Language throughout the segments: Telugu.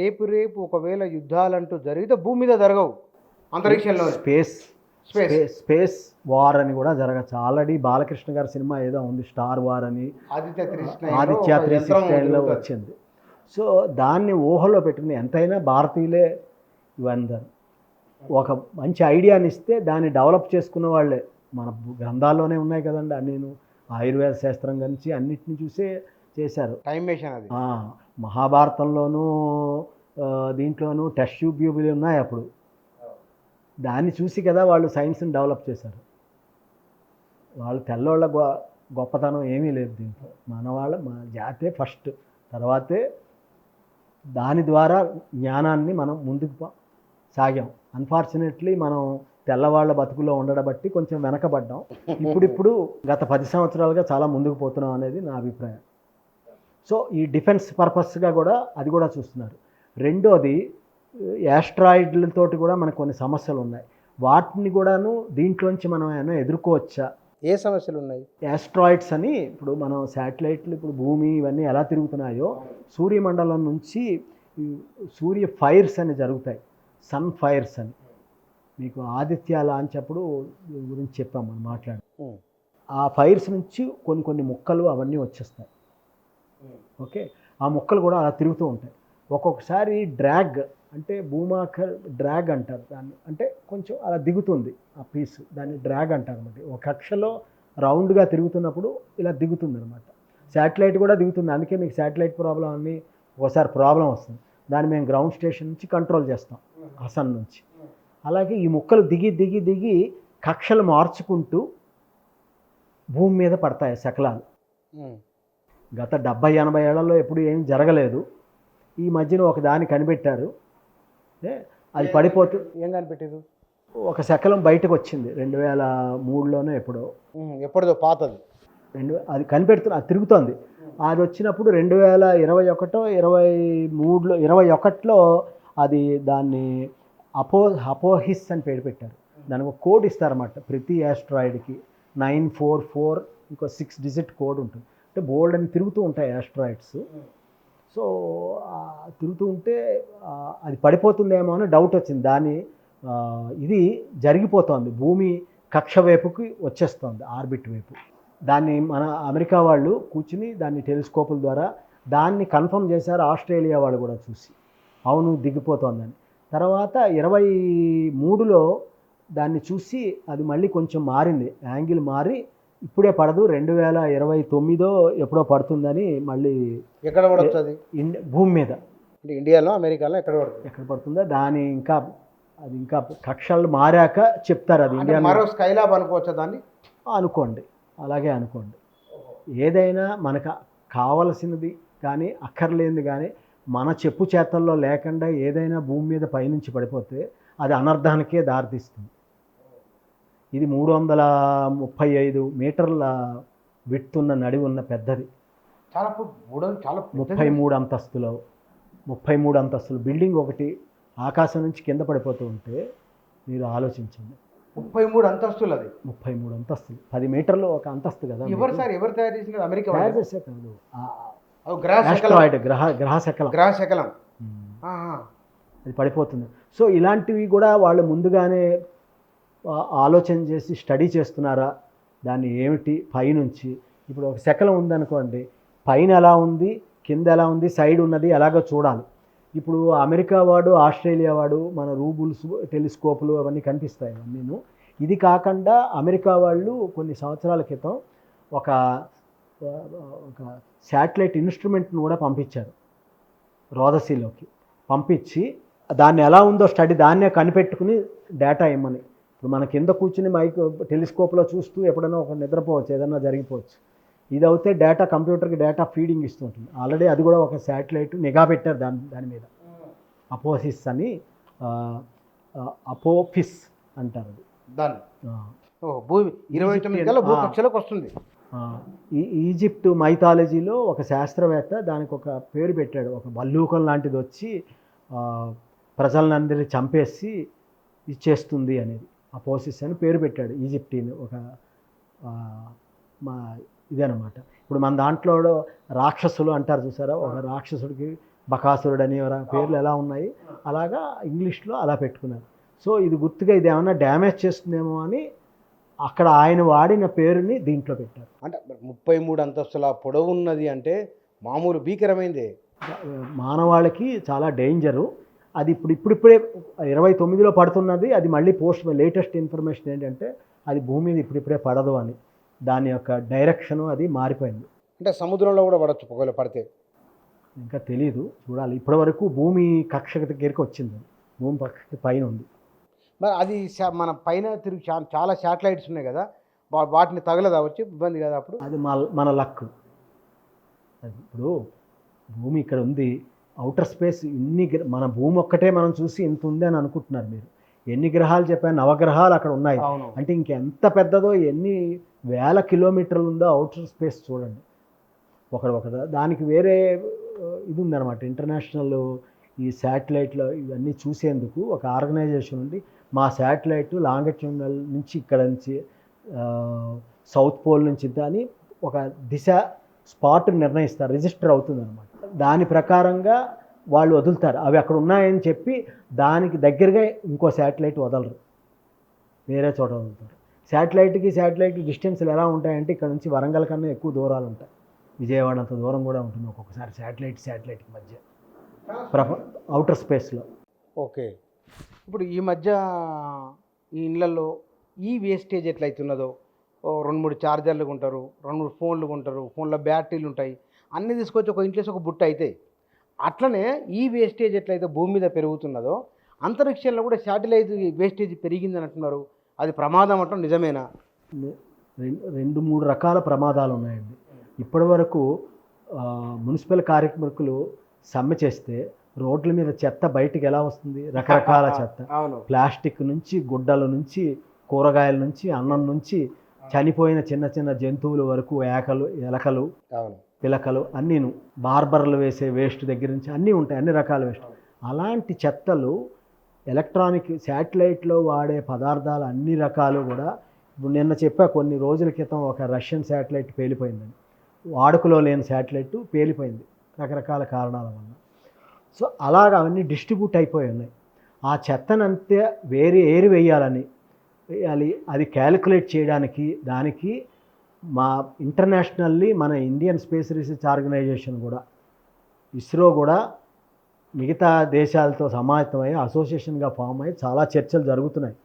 రేపు రేపు ఒకవేళ యుద్ధాలంటూ జరిగితే భూమి మీద జరగవు, అంతరిక్షంలో స్పేస్ స్పేస్ స్పేస్ వార్ అని కూడా జరగచ్చు. ఆల్రెడీ బాలకృష్ణ గారి సినిమా ఏదో ఉంది, స్టార్ వార్ అని, ఆదిత్య ఆదిత్య 369లో వచ్చింది. సో దాన్ని ఊహలో పెట్టుకుని ఎంతైనా భారతీయులే ఇవందరు ఒక మంచి ఐడియాని ఇస్తే దాన్ని డెవలప్ చేసుకున్న వాళ్ళే. మన గ్రంథాల్లోనే ఉన్నాయి కదండి, నేను ఆయుర్వేద శాస్త్రం గురించి అన్నిటిని చూసే చేశారు. టైం మెషిన్ అది. మహాభారతంలోనూ దీంట్లోనూ టెస్ట్ ట్యూబ్లు ఉన్నాయి అప్పుడు. దాన్ని చూసి కదా వాళ్ళు సైన్స్ని డెవలప్ చేశారు. వాళ్ళు తెల్లవాళ్ళ గొప్పతనం ఏమీ లేదు దీంట్లో. మన జాతే ఫస్ట్, తర్వాతే దాని ద్వారా జ్ఞానాన్ని మనం ముందుకు సాగాం. అన్ఫార్చునేట్లీ మనం తెల్లవాళ్ళ బతుకులో ఉండడం బట్టి కొంచెం వెనకబడ్డాం. ఇప్పుడు గత 10 సంవత్సరాలుగా చాలా ముందుకు పోతున్నాం అనేది నా అభిప్రాయం. సో ఈ డిఫెన్స్ పర్పస్గా కూడా అది కూడా చూస్తున్నారు. రెండోది యాస్ట్రాయిడ్లతోటి కూడా మనకు కొన్ని సమస్యలు ఉన్నాయి. వాటిని కూడాను దీంట్లోంచి మనం ఏమైనా ఎదుర్కోవచ్చా? ఏ సమస్యలు ఉన్నాయి? యాస్ట్రాయిడ్స్ అని ఇప్పుడు మనం శాటిలైట్లు, ఇప్పుడు భూమి ఇవన్నీ ఎలా తిరుగుతున్నాయో సూర్యమండలం నుంచి సూర్య ఫైర్స్ అని జరుగుతాయి, సన్ ఫైర్స్ అని. మీకు ఆదిత్య లాంచ్ అప్పుడు గురించి చెప్పాం మనం మాట్లాడి. ఆ ఫైర్స్ నుంచి కొన్ని ముక్కలు అవన్నీ వచ్చేస్తాయి. ఓకే, ఆ ముక్కలు కూడా అలా తిరుగుతూ ఉంటాయి. ఒక్కొక్కసారి డ్రాగ్ అంటే భూమాకర్ డ్రాగ్ అంటారు దాన్ని, అంటే కొంచెం అలా దిగుతుంది ఆ పీస్, దాన్ని డ్రాగ్ అంటారు అన్నమాట. ఒక కక్షలో రౌండ్గా తిరుగుతున్నప్పుడు ఇలా దిగుతుంది అనమాట. శాటిలైట్ కూడా దిగుతుంది, అందుకే మీకు శాటిలైట్ ప్రాబ్లం అని ఒకసారి ప్రాబ్లం వస్తుంది. దాన్ని మేము గ్రౌండ్ స్టేషన్ నుంచి కంట్రోల్ చేస్తాం, హసన్ నుంచి. అలాగే ఈ ముక్కలు దిగి కక్షలు మార్చుకుంటూ భూమి మీద పడతాయి శకలాలు. గత 70-80 ఏళ్లలో ఎప్పుడు ఏం జరగలేదు. ఈ మధ్యన ఒక దాన్ని కనిపెట్టారు, అది పడిపోతుంది. ఏం కనిపెట్టారు? ఒక శకలం బయటకు వచ్చింది 2003లోనో ఎప్పుడో పాతది. అది కనిపెడుతున్న, అది తిరుగుతోంది. అది వచ్చినప్పుడు 2021లో అది దాన్ని అపోహిస్ అని పేరు పెట్టారు. దానికి ఒక కోడ్ ఇస్తారన్నమాట ప్రతి యాస్ట్రాయిడ్కి. 944 ఇంకో 6 డిజిట్ కోడ్ ఉంటుంది. అంటే బోల్డ్ అని తిరుగుతూ ఉంటాయి యాస్ట్రాయిడ్స్. సో తిరుగుతూ ఉంటే అది పడిపోతుందేమో అని డౌట్ వచ్చింది. దాన్ని ఇది జరిగిపోతోంది, భూమి కక్ష వైపుకి వచ్చేస్తుంది, ఆర్బిట్ వైపు. దాన్ని మన అమెరికా వాళ్ళు కూర్చుని దాన్ని టెలిస్కోపుల ద్వారా దాన్ని కన్ఫర్మ్ చేశారు. ఆస్ట్రేలియా వాళ్ళు కూడా చూసి అవును దిగిపోతోందని. తర్వాత 2023లో దాన్ని చూసి అది మళ్ళీ కొంచెం మారింది, యాంగిల్ మారి ఇప్పుడే పడదు, 2029 ఎప్పుడో పడుతుందని మళ్ళీ. ఎక్కడ పడుతుంది? భూమి మీద. అంటే ఇండియాలో, అమెరికాలో ఎక్కడ పడుతుంది? ఎక్కడ పడుతుందో దాని ఇంకా కక్షలు మారాక చెప్తారు. అది ఇండియా మరో స్కైలాబ్ అనుకోవచ్చా దాన్ని? అనుకోండి, అలాగే అనుకోండి. ఏదైనా మనకు కావలసినది కానీ అక్కర్లేనిది కానీ మన చెప్పు చేతల్లో లేకుండా ఏదైనా భూమి మీద పైనుంచి పడిపోతే అది అనర్థానికే దారితీస్తుంది. ఇది 335 మీటర్ల విడ్తున్న నడివి ఉన్న పెద్దది, చాలా 33 అంతస్తులు బిల్డింగ్ ఒకటి ఆకాశం నుంచి కింద పడిపోతూ ఉంటే మీరు ఆలోచించండి. 33 అంతస్తులు. అది 33 అంతస్తులు, 10 మీటర్లు ఒక అంతస్తు కదా. ఎవరు తయారు చేసినారు? అమెరికా తయారు చేసే కాదు, గ్రహ శకలం అది పడిపోతుంది. సో ఇలాంటివి కూడా వాళ్ళు ముందుగానే ఆలోచన చేసి స్టడీ చేస్తున్నారా, దాన్ని ఏమిటి పైనుంచి. ఇప్పుడు ఒక శకలం ఉందనుకోండి, పైన ఎలా ఉంది, కింద ఎలా ఉంది, సైడ్ ఉన్నది ఎలాగో చూడాలి. ఇప్పుడు అమెరికా వాడు, ఆస్ట్రేలియా వాడు మన రూబుల్స్ టెలిస్కోపులు అవన్నీ కనిపిస్తాయి నేను. ఇది కాకుండా అమెరికా వాళ్ళు కొన్ని సంవత్సరాల క్రితం ఒక శాటిలైట్ ఇన్స్ట్రుమెంట్ను కూడా పంపించారు రోదసీలోకి. పంపించి దాన్ని ఎలా ఉందో స్టడీ, దాన్నే కనిపెట్టుకుని డేటా ఇమ్మని. ఇప్పుడు మన కింద కూర్చుని టెలిస్కోప్లో చూస్తూ ఎప్పుడైనా ఒక నిద్రపోవచ్చు, ఏదైనా జరిగిపోవచ్చు. ఇది అయితే డేటా కంప్యూటర్కి డేటా ఫీడింగ్ ఇస్తుంటుంది. ఆల్రెడీ అది కూడా ఒక శాటిలైట్ నిఘా పెట్టారు దాని మీద. అపోహిస్ అని, అపోఫిస్ అంటారు అది దాన్ని. భూమి 29 కల్లా భూకక్షలోకి వస్తుంది. ఈజిప్ట్ మైథాలజీలో ఒక శాస్త్రవేత్త దానికి ఒక పేరు పెట్టాడు. ఒక భల్లూకం లాంటిది వచ్చి ప్రజలందరినీ చంపేసి ఇచ్చేస్తుంది అనేది అపోసిస్ అని పేరు పెట్టాడు. ఈజిప్టీని ఒక ఇదనమాట. ఇప్పుడు మన దాంట్లో రాక్షసులు అంటారు చూసారా, ఒక రాక్షసుడికి బకాసురుడు అని పేర్లు ఎలా ఉన్నాయి అలాగా ఇంగ్లీష్లో అలా పెట్టుకున్నారు. సో ఇది గుర్తుగా ఇది ఏమన్నా డ్యామేజ్ చేస్తుందేమో అని అక్కడ ఆయన వాడిన పేరుని దీంట్లో పెట్టారు. అంటే 33 అంతస్తుల పొడవు ఉన్నది అంటే మామూలు భీకరమైందే. మానవాళికి చాలా డేంజరు. అది ఇప్పుడిప్పుడే 29లో పడుతున్నది. అది మళ్ళీ లేటెస్ట్ ఇన్ఫర్మేషన్ ఏంటంటే అది భూమి మీద ఇప్పుడిప్పుడే పడదు అని, దాని యొక్క డైరెక్షను అది మారిపోయింది. అంటే సముద్రంలో కూడా పడవచ్చు ఒకవేళ పడితే. ఇంకా తెలీదు, చూడాలి. ఇప్పటివరకు భూమి కక్ష దగ్గరికి వచ్చింది, భూమి కక్షకి పైన ఉంది. మరి అది మన పైన తిరిగి చాలా శాటిలైట్స్ ఉన్నాయి కదా, వాటిని తగలదా వచ్చి ఇబ్బంది కదా అప్పుడు? అది మన లక్. అది ఇప్పుడు భూమి ఇక్కడ ఉంది, అవుటర్ స్పేస్ మన భూమి ఒక్కటే మనం చూసి ఇంత ఉంది అని అనుకుంటున్నారు మీరు. ఎన్ని గ్రహాలు చెప్పాను, నవగ్రహాలు అక్కడ ఉన్నాయి. అంటే ఇంకెంత పెద్దదో, ఎన్ని వేల కిలోమీటర్లు ఉందో అవుటర్ స్పేస్ చూడండి. ఒకటి దానికి వేరే ఇది ఉందన్నమాట. ఇంటర్నేషనల్ ఈ శాటిలైట్లో ఇవన్నీ చూసేందుకు ఒక ఆర్గనైజేషన్ ఉంది. మా శాటిలైట్ లాంగిట్యూడినల్ నుంచి ఇక్కడ నుంచి సౌత్ పోల్ నుంచి అని ఒక దిశ స్పాట్ నిర్ణయిస్తారు, రిజిస్టర్ అవుతుంది అనమాట. దాని ప్రకారంగా వాళ్ళు వదులుతారు. అవి అక్కడ ఉన్నాయని చెప్పి దానికి దగ్గరగా ఇంకో శాటిలైట్ వదలరు, వేరే చోట వదులుతారు. శాటిలైట్ డిస్టెన్స్లు ఎలా ఉంటాయంటే ఇక్కడ నుంచి వరంగల్ కన్నా ఎక్కువ దూరాలు ఉంటాయి. విజయవాడ అంత దూరం కూడా ఉంటుంది ఒక్కొక్కసారి శాటిలైట్కి మధ్య అవుటర్ స్పేస్లో. ఓకే. ఇప్పుడు ఈ మధ్య ఈ ఇళ్ళల్లో ఈ వేస్టేజ్ ఎట్లయితున్నదో, 2-3 ఛార్జర్లు కొంటారు, 2-3 ఫోన్లు కొంటారు, ఫోన్లో బ్యాటరీలు ఉంటాయి, అన్నీ తీసుకొచ్చి ఒక ఇంట్లో ఒక బుట్ట అవుతాయి. అట్లనే ఈ వేస్టేజ్ ఎట్లయితే భూమి మీద పెరుగుతున్నదో అంతరిక్షంలో కూడా శాటిలైట్ వేస్టేజ్ పెరిగిందని అంటున్నారు. అది ప్రమాదం అంటాం, నిజమేనా? 2-3 రకాల ప్రమాదాలు ఉన్నాయండి. ఇప్పటి వరకు మున్సిపల్ కార్మికులు సమ్మె చేస్తే రోడ్ల మీద చెత్త బయటికి ఎలా వస్తుంది? రకరకాల చెత్త, ప్లాస్టిక్ నుంచి, గుడ్డల నుంచి, కూరగాయల నుంచి, అన్నం నుంచి, చనిపోయిన చిన్న చిన్న జంతువుల వరకు, ఎలకలు, పిలకలు అన్నీను, బార్బర్లు వేసే వేస్ట్ దగ్గర నుంచి అన్నీ ఉంటాయి, అన్ని రకాల వేస్ట్. అలాంటి చెత్తలు ఎలక్ట్రానిక్ శాటిలైట్లో వాడే పదార్థాలు అన్ని రకాలు కూడా. ఇప్పుడు నిన్న చెప్పా, కొన్ని రోజుల క్రితం ఒక రష్యన్ శాటిలైట్ పేలిపోయిందని. వాడుకలో లేని శాటిలైట్ పేలిపోయింది రకరకాల కారణాల వల్ల. సో అలాగ అవన్నీ డిస్ట్రిబ్యూట్ అయిపోయి ఉన్నాయి. ఆ చెత్తనంతే ఏరి వేయాలి. అది క్యాలిక్యులేట్ చేయడానికి దానికి మా ఇంటర్నేషనల్లీ మన ఇండియన్ స్పేస్ రీసెర్చ్ ఆర్గనైజేషన్ కూడా, ఇస్రో కూడా మిగతా దేశాలతో సమాయత్తమై అసోసియేషన్గా ఫామ్ అయ్యి చాలా చర్చలు జరుగుతున్నాయి.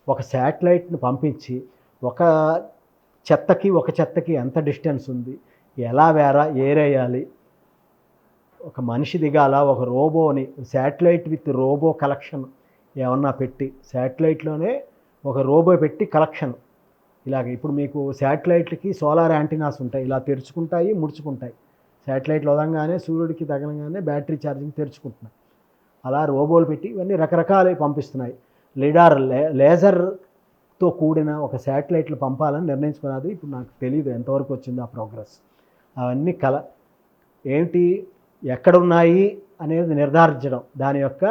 ఒక శాటిలైట్ను పంపించి ఒక చెత్తకి ఎంత డిస్టెన్స్ ఉంది, ఎలా ఏరేయాలి, ఒక మనిషి దిగాల, ఒక రోబోని శాటిలైట్ విత్ రోబో కలెక్షన్ ఏమన్నా పెట్టి, శాటిలైట్లోనే ఒక రోబో పెట్టి కలెక్షన్. ఇలాగ ఇప్పుడు మీకు శాటిలైట్లకి సోలార్ యాంటీనాస్ ఉంటాయి, ఇలా తెరుచుకుంటాయి, ముడుచుకుంటాయి. శాటిలైట్లు వదంగానే సూర్యుడికి తగలంగానే బ్యాటరీ ఛార్జింగ్ తెరుచుకుంటున్నాయి. అలా రోబోలు పెట్టి ఇవన్నీ రకరకాలు పంపిస్తున్నాయి. లేజర్తో కూడిన ఒక శాటిలైట్లు పంపాలని నిర్ణయించుకున్నది. ఇప్పుడు నాకు తెలియదు ఎంతవరకు వచ్చిందో ఆ ప్రోగ్రెస్. అవన్నీ ఏంటి, ఎక్కడున్నాయి అనేది నిర్ధారించడం, దాని యొక్క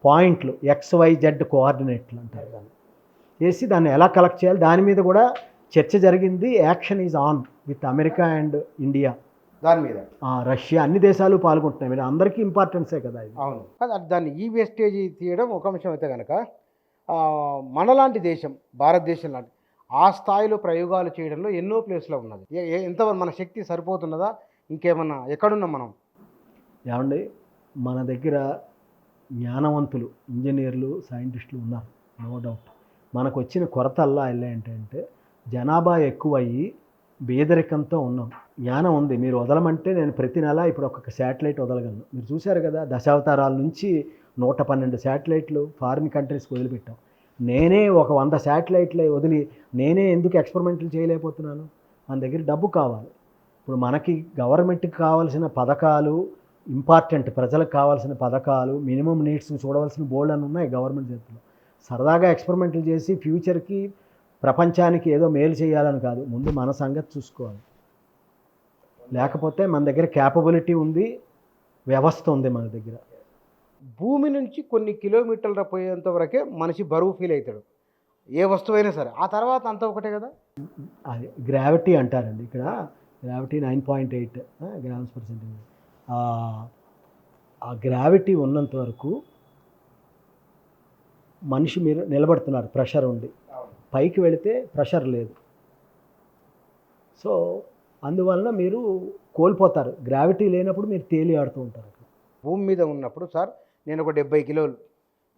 పాయింట్లు XYZ కోఆర్డినేట్లు అంటారు దాన్ని చేసి దాన్ని ఎలా కలెక్ట్ చేయాలి, దాని మీద కూడా చర్చ జరిగింది. Action is on with America and India. దాని మీద రష్యా, అన్ని దేశాలు పాల్గొంటున్నాయి. మీరు అందరికీ ఇంపార్టెన్సే కదా ఇది. అవును. దాన్ని ఈ వేస్టేజ్ తీయడం ఒక అంశం అయితే కనుక, మనలాంటి దేశం, భారతదేశం లాంటి ఆ స్థాయిలో ప్రయోగాలు చేయడంలో ఎన్నో ప్లేస్లో ఉన్నది. ఎంతవరకు మన శక్తి సరిపోతున్నదా, ఇంకేమన్నా ఎక్కడున్నాం మనం? ఏమండి, మన దగ్గర జ్ఞానవంతులు, ఇంజనీర్లు, సైంటిస్టులు ఉన్నారు, నో డౌట్. మనకు వచ్చిన కొరతల్లా ఏంటంటే జనాభా ఎక్కువయ్యి పేదరికంతో ఉన్నాం. జ్ఞానం ఉంది, మీరు వదలమంటే నేను ప్రతి నెల ఇప్పుడు ఒక్కొక్క శాటిలైట్ వదలగలను. మీరు చూశారు కదా, దశావతారాల నుంచి 112 శాటిలైట్లు ఫారిన్ కంట్రీస్కి వదిలిపెట్టాం. నేనే ఒక 100 శాటిలైట్లు వదిలి నేనే ఎందుకు ఎక్స్పెరిమెంట్లు చేయలేకపోతున్నాను? మన దగ్గర డబ్బు కావాలి. ఇప్పుడు మనకి గవర్నమెంట్కి కావాల్సిన పథకాలు ఇంపార్టెంట్, ప్రజలకు కావాల్సిన పథకాలు, మినిమం నీడ్స్ చూడవలసిన బోల్డ్ అని ఉన్నాయి గవర్నమెంట్ చేతిలో. సరదాగా ఎక్స్పెరిమెంట్లు చేసి ఫ్యూచర్కి ప్రపంచానికి ఏదో మేలు చేయాలని కాదు, ముందు మన సంగతి చూసుకోవాలి. లేకపోతే మన దగ్గర క్యాపబిలిటీ ఉంది, వ్యవస్థ ఉంది మన దగ్గర. భూమి నుంచి కొన్ని కిలోమీటర్ల పోయేంత వరకే మనిషి బరువు ఫీల్ అవుతాడు, ఏ వస్తువైనా సరే. ఆ తర్వాత అంతా ఒకటే కదా. అది గ్రావిటీ అంటారండి. ఇక్కడ గ్రావిటీ 9.8 గ్రామ్స్ పర్ సెంటీమీటర్. ఆ గ్రావిటీ ఉన్నంత వరకు మనిషి మీరు నిలబడుతున్నారు ప్రెషర్ ఉండి, పైకి వెళితే ప్రెషర్ లేదు. సో అందువలన మీరు కోల్పోతారు. గ్రావిటీ లేనప్పుడు మీరు తేలి ఆడుతూ ఉంటారు. భూమి మీద ఉన్నప్పుడు సార్ నేను ఒక 70 కిలోలు,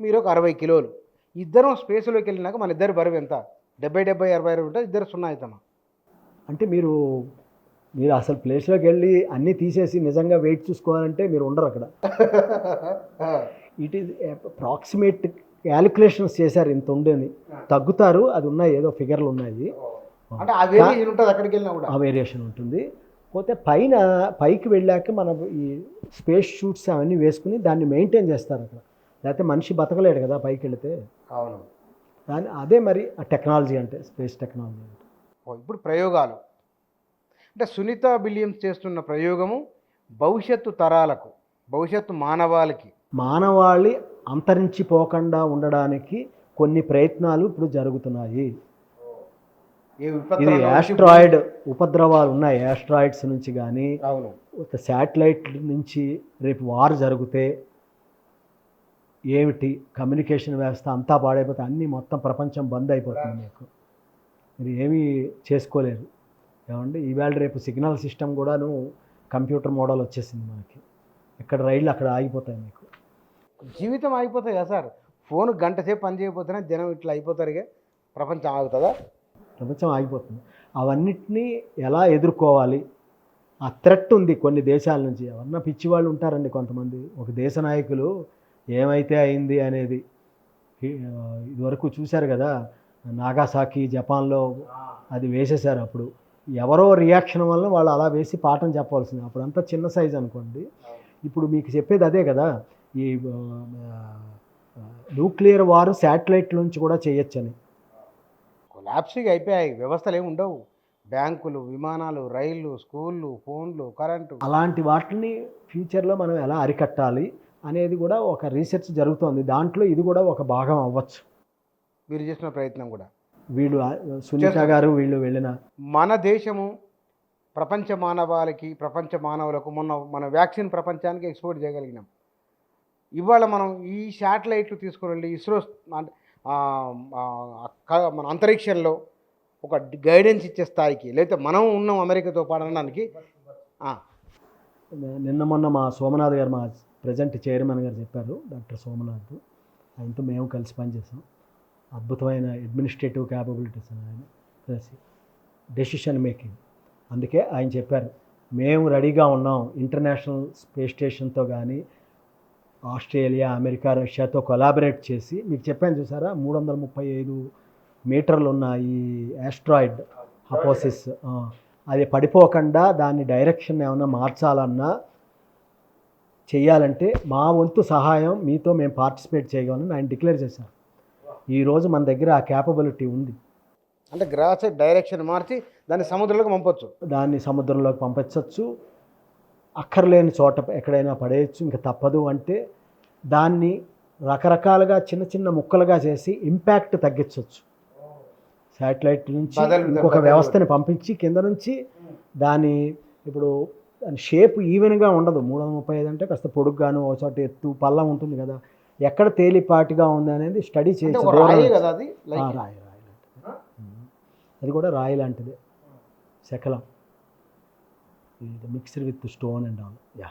మీరు ఒక 60 కిలోలు, ఇద్దరం స్పేస్లోకి వెళ్ళినాక మన ఇద్దరు బరువు ఎంత? 70, 60, 60 ఉంటుంది, ఇద్దరు 0 అవుతామా? అంటే మీరు అసలు ప్లేస్లోకి వెళ్ళి అన్నీ తీసేసి నిజంగా వెయిట్ చూసుకోవాలంటే మీరు ఉండరు అక్కడ. ఇట్ ఈజ్ అప్రాక్సిమేట్ క్యాలిక్యులేషన్స్ చేశారు, ఇంత ఉండేది తగ్గుతారు, అది ఉన్నాయి, ఏదో ఫిగర్లు ఉన్నాయి, అంటే ఆ వేరియేషన్ ఉంటుంది అక్కడికి వెళ్ళినా కూడా. ఆ వేరియేషన్ ఉంటుంది. పోతే పైకి వెళ్ళాక మనం ఈ స్పేస్ షూట్స్ అవన్నీ వేసుకుని దాన్ని మెయింటైన్ చేస్తారు అక్కడ, లేకపోతే మనిషి బతకలేడు కదా పైకి వెళితే. అవును, అదే మరి ఆ టెక్నాలజీ అంటే, స్పేస్ టెక్నాలజీ అంటే. ఇప్పుడు ప్రయోగాలు అంటే సునీత విలియమ్స్ చేస్తున్న ప్రయోగము భవిష్యత్తు తరాలకు, భవిష్యత్తు మానవాళి అంతరించిపోకుండా ఉండడానికి కొన్ని ప్రయత్నాలు ఇప్పుడు జరుగుతున్నాయి. ఇది యాస్ట్రాయిడ్ ఉపద్రవాలు ఉన్నాయి, యాస్ట్రాయిడ్స్ నుంచి కానీ, అవును, శాటిలైట్ నుంచి రేపు వార్ జరిగితే ఏమిటి, కమ్యూనికేషన్ వ్యవస్థ అంతా పాడైపోతే అన్నీ మొత్తం ప్రపంచం బంద్ అయిపోతుంది, మీకు మీరు ఏమీ చేసుకోలేరు. ఏమండి ఈవేళ రేపు సిగ్నల్ సిస్టమ్ కూడాను కంప్యూటర్ మోడల్ వచ్చేసింది మనకి, ఎక్కడ రైళ్ళు అక్కడ ఆగిపోతాయి, మీకు జీవితం ఆగిపోతాయి కదా సార్. ఫోన్ గంట సేపు పని చేయకపోతేనే జనం ఇట్లా అయిపోతారుగా, ప్రపంచం ఆగుతుందా? ప్రపంచం ఆగిపోతుంది. అవన్నిటినీ ఎలా ఎదుర్కోవాలి, ఆ థ్రెట్ ఉంది కొన్ని దేశాల నుంచి. ఎవరన్నా పిచ్చివాళ్ళు ఉంటారండి కొంతమంది, ఒక దేశ నాయకులు ఏమైతే అయింది అనేది ఇదివరకు చూశారు కదా, నాగాసాకి జపాన్లో అది వేసేశారు. అప్పుడు ఎవరో రియాక్షన్ వల్ల వాళ్ళు అలా వేసి పాఠం చెప్పాల్సింది, అప్పుడు అంతా చిన్న సైజ్ అనుకోండి. ఇప్పుడు మీకు చెప్పేది అదే కదా, ఈ న్యూక్లియర్ వారు శాటిలైట్ నుంచి కూడా చేయొచ్చని. కొలాప్సింగ్ అయిపోయాయి, వ్యవస్థలు ఏమి ఉండవు, బ్యాంకులు, విమానాలు, రైళ్ళు, స్కూళ్ళు, ఫోన్లు, కరెంటు. అలాంటి వాటిని ఫ్యూచర్లో మనం ఎలా అరికట్టాలి అనేది కూడా ఒక రీసెర్చ్ జరుగుతోంది. దాంట్లో ఇది కూడా ఒక భాగం అవ్వచ్చు. మీరు చేసిన ప్రయత్నం కూడా వీళ్ళు సునీత గారు వీళ్ళు వెళ్ళిన మన దేశము ప్రపంచ మానవులకు మన వ్యాక్సిన్ ప్రపంచానికి ఎక్స్పోర్ట్ చేయగలిగినాం. ఇవాళ మనం ఈ శాటిలైట్లు తీసుకుని వెళ్ళి ఇస్రో మన అంతరిక్షంలో ఒక గైడెన్స్ ఇచ్చే స్థాయికి, లేకపోతే మనం ఉన్నాం అమెరికాతో పాడడానికి. నిన్న మొన్న మా సోమనాథ్ గారు, మా ప్రజెంట్ చైర్మన్ గారు చెప్పారు, డాక్టర్ సోమనాథ్, ఆయనతో మేము కలిసి పనిచేసాం. అద్భుతమైన అడ్మినిస్ట్రేటివ్ క్యాపబిలిటీస్ ఆయన, ప్లస్ డెసిషన్ మేకింగ్. అందుకే ఆయన చెప్పారు మేము రెడీగా ఉన్నాం ఇంటర్నేషనల్ స్పేస్ స్టేషన్తో కానీ ఆస్ట్రేలియా, అమెరికా, రష్యాతో కొలాబరేట్ చేసి. మీకు చెప్పాను చూసారా, 335 మీటర్లు ఉన్న ఈ యాస్ట్రాయిడ్ హపోసిస్, అది పడిపోకుండా దాన్ని డైరెక్షన్ ఏమైనా మార్చాలన్నా చేయాలంటే మా వంతు సహాయం మీతో మేము పార్టిసిపేట్ చేయగలమని ఆయన డిక్లేర్ చేశారు. ఈరోజు మన దగ్గర ఆ క్యాపబిలిటీ ఉంది. అంటే గ్రాస్ డైరెక్షన్ మార్చి దాన్ని సముద్రంలోకి పంపించవచ్చు, అక్కర్లేని చోట ఎక్కడైనా పడేయచ్చు, ఇంకా తప్పదు అంటే దాన్ని రకరకాలుగా చిన్న చిన్న ముక్కలుగా చేసి ఇంపాక్ట్ తగ్గించవచ్చు. శాటిలైట్ నుంచి ఇంకొక వ్యవస్థని పంపించి కింద నుంచి దాని ఇప్పుడు దాని షేప్ ఈవెన్గా ఉండదు. 335 అంటే కాస్త పొడుగ్గాను, ఒక చోట ఎత్తు పల్లం ఉంటుంది కదా, ఎక్కడ తేలిపాటిగా ఉంది అనేది స్టడీ చేయొచ్చు. రాయి అది కూడా రాయి లాంటిదే, శకలం, mixed with stone and all. Yeah.